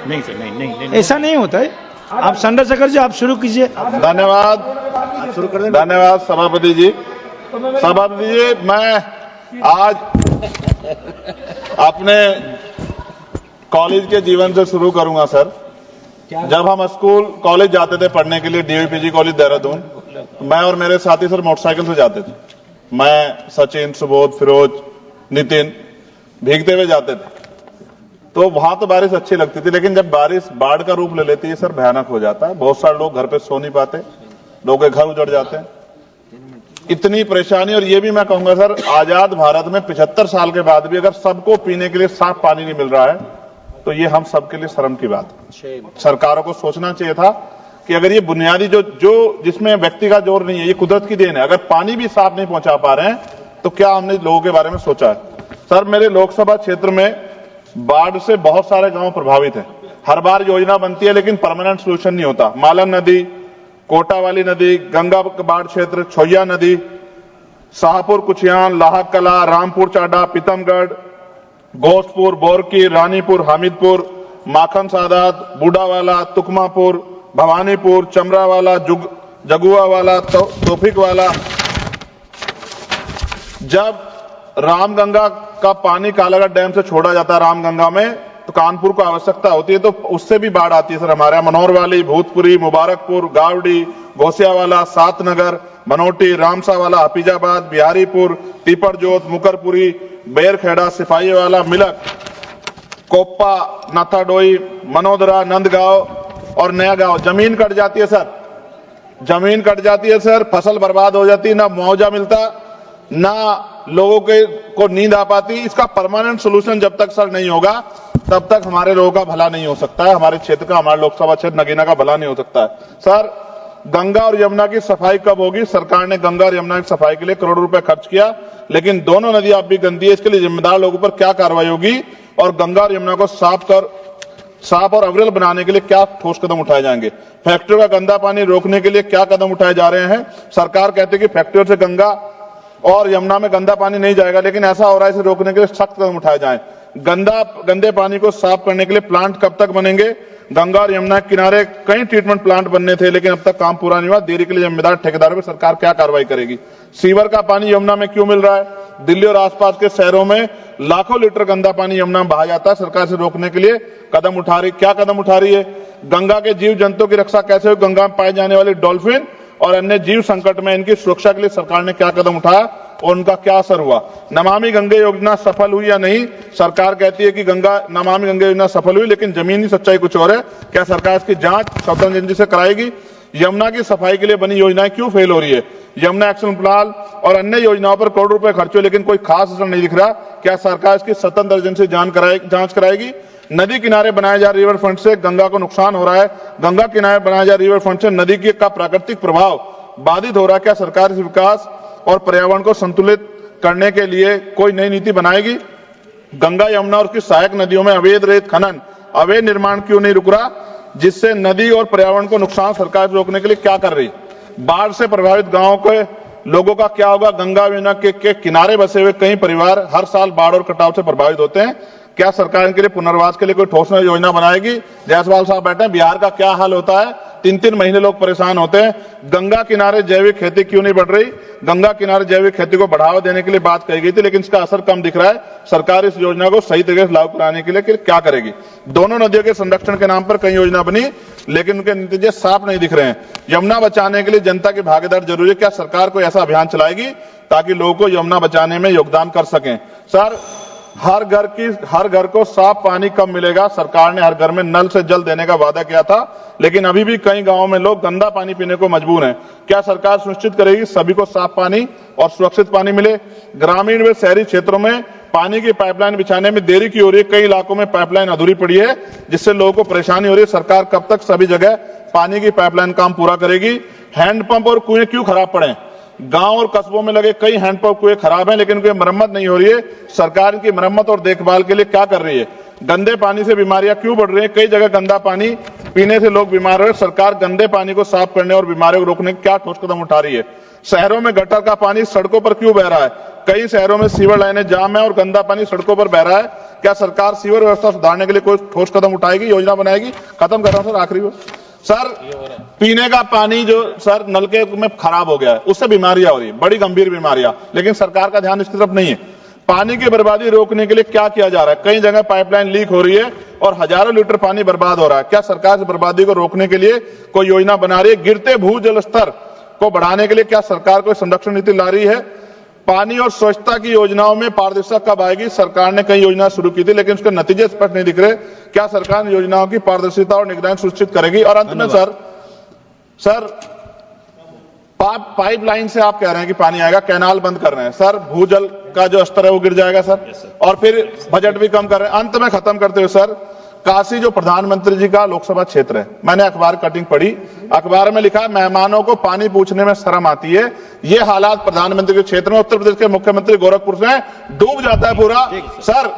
नहीं सर, नहीं। ऐसा नहीं होता है। आप चंद्रशेखर जी आप शुरू कीजिए। धन्यवाद, धन्यवाद सभापति जी। सभापति जी, मैं आज अपने कॉलेज के जीवन से शुरू करूंगा सर। जब हम स्कूल कॉलेज जाते थे पढ़ने के लिए, डीवीपीजी कॉलेज देहरादून, मैं और मेरे साथी सर मोटरसाइकिल से जाते थे। मैं, सचिन, सुबोध, फिरोज, नितिन भीगते हुए जाते थे। तो वहां तो बारिश अच्छी लगती थी, लेकिन जब बारिश बाढ़ का रूप ले लेती है सर, भयानक हो जाता है। बहुत सारे लोग घर पे सो नहीं पाते, लोगों के घर उजड़ जाते हैं, इतनी परेशानी। और ये भी मैं कहूंगा सर, आजाद भारत में 75 साल के बाद भी अगर सबको पीने के लिए साफ पानी नहीं मिल रहा है, तो ये हम सबके लिए शर्म की बात है। सरकारों को सोचना चाहिए था कि अगर ये बुनियादी जो जिसमें व्यक्ति का जोर नहीं है, ये कुदरत की देन है, अगर पानी भी साफ नहीं पहुंचा पा रहे हैं, तो क्या हमने लोगों के बारे में सोचा है? सर, मेरे लोकसभा क्षेत्र में बाढ़ से बहुत सारे गांव प्रभावित हैं। हर बार योजना बनती है, लेकिन परमानेंट सोल्यूशन नहीं होता। मालन नदी, कोटा वाली नदी, गंगा बाढ़ क्षेत्र, छोया नदी, शाहपुर कुचियान, लाहक कला, रामपुर चाडा, पीतमगढ़, घोषपुर, बोरकी, रानीपुर, हामिदपुर, माखन सादात, बूढ़ावाला, तुकमापुर, भवानीपुर, चमरावाला, जगुआवाला, तोफिक वाला। जब रामगंगा का पानी कालागढ़ डैम से छोड़ा जाता है रामगंगा में, तो कानपुर को आवश्यकता होती है, तो उससे भी बाढ़ आती है सर। हमारे यहाँ मनोहरवाली, भूतपुरी, मुबारकपुर, गावड़ी, घोसियावाला, सातनगर, बनोटी, रामसावाला, हफीजाबाद, बिहारीपुर, पीपरजोत, मुकरपुरी, बेरखेड़ा, सिपाहीवाला, मिलक, कोप्पा, नाथाडोई, मनोदरा, नंदगांव और नया गांव। जमीन कट जाती है सर, जमीन कट जाती है सर, फसल बर्बाद हो जाती है, ना मुआवजा मिलता, ना लोगों को नींद आ पाती। इसका परमानेंट सोल्यूशन जब तक सर नहीं होगा, तब तक हमारे लोगों का भला नहीं हो सकता है, हमारे क्षेत्र का, हमारे लोकसभा क्षेत्र नगीना का भला नहीं हो सकता है। सर, गंगा और यमुना की सफाई कब होगी? सरकार ने गंगा और यमुना की सफाई के लिए करोड़ों रुपए खर्च किया, लेकिन दोनों नदियां अब भी गंदी है। इसके लिए जिम्मेदार लोगों पर क्या कार्रवाई होगी, और गंगा और यमुना को साफ और अविरल बनाने के लिए क्या ठोस कदम उठाए जाएंगे? फैक्ट्रियों का गंदा पानी रोकने के लिए क्या कदम उठाए जा रहे हैं? सरकार कहती है कि फैक्ट्रियों से गंगा और यमुना में गंदा पानी नहीं जाएगा, लेकिन ऐसा हो रहा है, इसे रोकने के लिए सख्त कदम उठाए जाएं। गंदे पानी को साफ करने के लिए प्लांट कब तक बनेंगे? गंगा और यमुना के किनारे कई ट्रीटमेंट प्लांट बनने थे, लेकिन अब तक काम पूरा नहीं हुआ। देरी के लिए जिम्मेदार ठेकेदारों पर सरकार क्या कार्रवाई करेगी? सीवर का पानी यमुना में क्यों मिल रहा है? दिल्ली और आसपास के शहरों में लाखों लीटर गंदा पानी यमुना में बहा जाता है। सरकार से रोकने के लिए क्या कदम उठा रही है? गंगा के जीव जंतुओं की रक्षा कैसे हो? गंगा में पाए जाने वाले डॉल्फिन और अन्य जीव संकट में इनकी सुरक्षा के लिए सरकार ने क्या कदम उठाया और उनका क्या असर हुआ? नमामि गंगे योजना सफल हुई या नहीं? सरकार कहती है कि नमामि गंगे योजना सफल हुई, लेकिन जमीनी सच्चाई कुछ और है। क्या सरकार इसकी जांच स्वतंत्र एजेंसी से कराएगी? यमुना की सफाई के लिए बनी योजनाएं क्यों फेल हो रही है? यमुना एक्शन प्लान और अन्य योजनाओं पर करोड़ रुपए खर्च हुए, लेकिन कोई खास असर नहीं दिख रहा। क्या सरकार इसकी स्वतंत्र एजेंसी जांच कराएगी? नदी किनारे बनाए जा रिवर फ्रंट से गंगा को नुकसान हो रहा है। गंगा किनारे बनाए जा रिवर फ्रंट से नदी का प्राकृतिक प्रभाव बाधित हो रहा है। क्या सरकार इस विकास और पर्यावरण को संतुलित करने के लिए कोई नई नीति बनाएगी? गंगा, यमुना और उसकी सहायक नदियों में अवैध रेत खनन, अवैध निर्माण क्यों नहीं रुक रहा, जिससे नदी और पर्यावरण को नुकसान सरकार रोकने के लिए क्या कर रही? बाढ़ से प्रभावित गांवों के लोगों का क्या होगा? गंगा यमुना के किनारे बसे हुए कई परिवार हर साल बाढ़ और कटाव से प्रभावित होते हैं। क्या सरकार इनके लिए पुनर्वास के लिए कोई ठोस योजना बनाएगी? जायसवाल साहब बैठे हैं, बिहार का क्या हाल होता है? 3-3 महीने लोग परेशान होते हैं। गंगा किनारे जैविक खेती क्यों नहीं बढ़ रही? गंगा किनारे जैविक खेती को बढ़ावा देने के लिए बात कही गई थी, लेकिन इसका असर कम दिख रहा है। सरकार इस योजना को सही तरीके से लागू कराने के लिए क्या करेगी? दोनों नदियों के संरक्षण के नाम पर कई योजना बनी, लेकिन उनके नतीजे साफ नहीं दिख रहे हैं। यमुना बचाने के लिए जनता की भागीदारी जरूरी है। क्या सरकार कोई ऐसा अभियान चलाएगी ताकि लोगों को यमुना बचाने में योगदान कर सकें? सर, हर घर को साफ पानी कब मिलेगा? सरकार ने हर घर में नल से जल देने का वादा किया था, लेकिन अभी भी कई गांवों में लोग गंदा पानी पीने को मजबूर हैं। क्या सरकार सुनिश्चित करेगी सभी को साफ पानी और सुरक्षित पानी मिले? ग्रामीण व शहरी क्षेत्रों में पानी की पाइपलाइन बिछाने में देरी की हो रही है। कई इलाकों में पाइपलाइन अधूरी पड़ी है, जिससे लोगों को परेशानी हो रही है। सरकार कब तक सभी जगह पानी की पाइपलाइन काम पूरा करेगी? हैंडपंप और कुएं क्यों खराब पड़े? गांव और कस्बों में लगे कई हैंडपंप कुएं खराब हैं, लेकिन उनकी मरम्मत नहीं हो रही है। सरकार की मरम्मत और देखभाल के लिए क्या कर रही है? गंदे पानी से बीमारियां क्यों बढ़ रही हैं? कई जगह गंदा पानी पीने से लोग बीमार हो रहे हैं। सरकार गंदे पानी को साफ करने और बीमारियों को रोकने के क्या ठोस कदम उठा रही है? शहरों में गटर का पानी सड़कों पर क्यों बह रहा है? कई शहरों में सीवर लाइनें जाम है और गंदा पानी सड़कों पर बह रहा है। क्या सरकार सीवर व्यवस्था सुधारने के लिए कोई ठोस कदम उठाएगी, योजना बनाएगी? खत्म कर रहा हूं सर, आखिरी बार सर, पीने का पानी जो सर नलके में खराब हो गया है, उससे बीमारियां हो रही है, बड़ी गंभीर बीमारियां, लेकिन सरकार का ध्यान इसकी तरफ नहीं है। पानी की बर्बादी रोकने के लिए क्या किया जा रहा है? कई जगह पाइपलाइन लीक हो रही है और हजारों लीटर पानी बर्बाद हो रहा है। क्या सरकार इस बर्बादी को रोकने के लिए कोई योजना बना रही है? गिरते भूजल स्तर को बढ़ाने के लिए क्या सरकार कोई संरक्षण नीति ला रही है? पानी और स्वच्छता की योजनाओं में पारदर्शिता कब आएगी? सरकार ने कई योजना शुरू की थी, लेकिन उसके नतीजे स्पष्ट नहीं दिख रहे। क्या सरकार इन योजनाओं की पारदर्शिता और निगरानी सुनिश्चित करेगी? और अंत में सर पाइपलाइन से आप कह रहे हैं कि पानी आएगा, कैनाल बंद कर रहे हैं सर, भूजल का जो स्तर है वो गिर जाएगा सर, और फिर बजट भी कम कर रहे हैं। अंत में खत्म करते हुए सर, काशी जो प्रधानमंत्री जी का लोकसभा क्षेत्र है, मैंने अखबार कटिंग पढ़ी, अखबार में लिखा है मेहमानों को पानी पूछने में शर्म आती है। ये हालात प्रधानमंत्री के क्षेत्र में, उत्तर प्रदेश के मुख्यमंत्री गोरखपुर से डूब जाता है पूरा सर।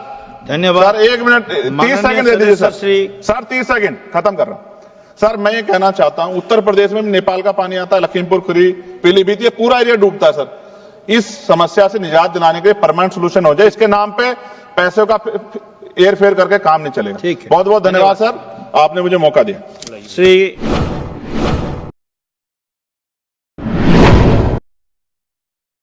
धन्यवाद सर, 1 मिनट 30 सेकंड दे दीजिए सर 30 सेकंड खत्म कर रहा हूं सर। मैं ये कहना चाहता हूं, उत्तर प्रदेश में नेपाल का पानी आता है, लखीमपुर खीरी, पीलीभीत, ये पूरा एरिया डूबता है सर। इस समस्या से निजात दिलाने के लिए परमानेंट सोल्यूशन हो जाए, इसके नाम पे पैसों का एयर फेयर करके काम नहीं चलेगा। ठीक है, बहुत बहुत धन्यवाद सर, आपने मुझे मौका दिया। श्री